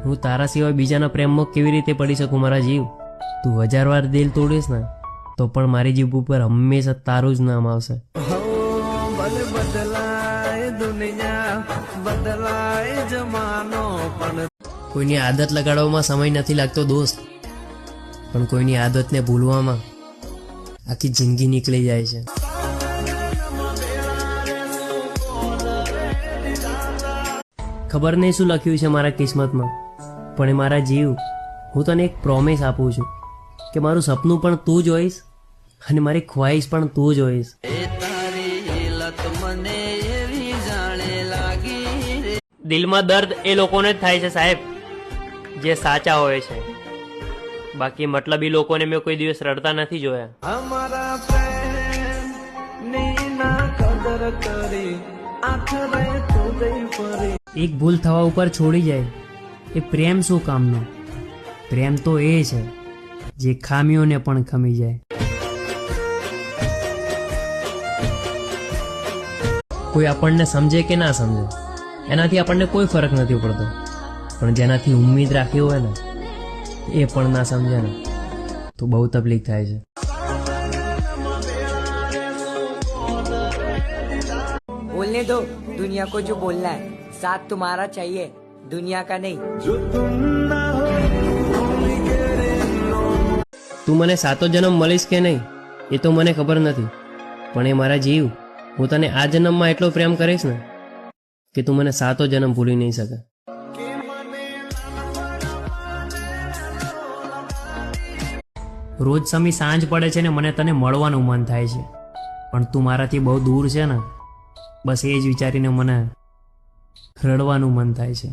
હું તારા સિવાય બીજાના પ્રેમમાં કેવી રીતે પડી શકું મારા જીવ? તું 1000 વાર દિલ તોડીશ ને તો પણ મારી જીભ ઉપર હંમેશા તારું જ નામ આવશે. કોઈની આદત લગાડવામાં સમય નથી લાગતો દોસ્ત, પણ કોઈની આદતને ભૂલવામાં આખી જિંદગી નીકળી જાય છે. ખબર નહીં શું લખ્યું છે મારા કિસ્મતમાં, પણ એ મારા જીવ, હું તને એક પ્રોમિસ આપું છું કે મારું સપનું પણ તું જ હોઈશ અને મારી ખ્વાહિશ પણ તું જ હોઈશ. દિલમાં દર્દ એ લોકોને જ થાય છે સાહેબ જે સાચા હોય છે, બાકી મતલબી લોકોને મેં કોઈ દિવસ રડતા નથી જોયા. અમારા પ્રેમની ના કદર કરી આખરે તો ગઈ ફરી. એક ભૂલ થવા ઉપર છોડી જાય એ પ્રેમ શું કામનો? પ્રેમ તો એ છે જે ખામીઓને પણ ખમી જાય. કોઈ આપણને સમજે કે ના સમજે એનાથી આપણને કોઈ ફરક નથી પડતો, પણ જેનાથી ઉમ્મીદ રાખી હોય ને એ પણ ના સમજે ને તો બહુ તકલીફ થાય છે. बोलने दो दुनिया को जो बोलना है, साथ तुम्हारा चाहिए दुनिया का नहीं. તું મને 7 જન્મ મળીશ કે નહીં એ તો મને ખબર નથી, પણ એ મારા જીવ, હું તને આ જન્મમાં એટલો પ્રેમ કરીશ ને કે તું મને 7 જન્મ ભૂલી નહીં શકે. રોજ સમી સાંજ પડે છે ને મને તને મળવાનું મન થાય છે, પણ તું મારાથી બહુ દૂર છે ને બસ એ જ વિચારીને મને રડવાનું મન થાય છે.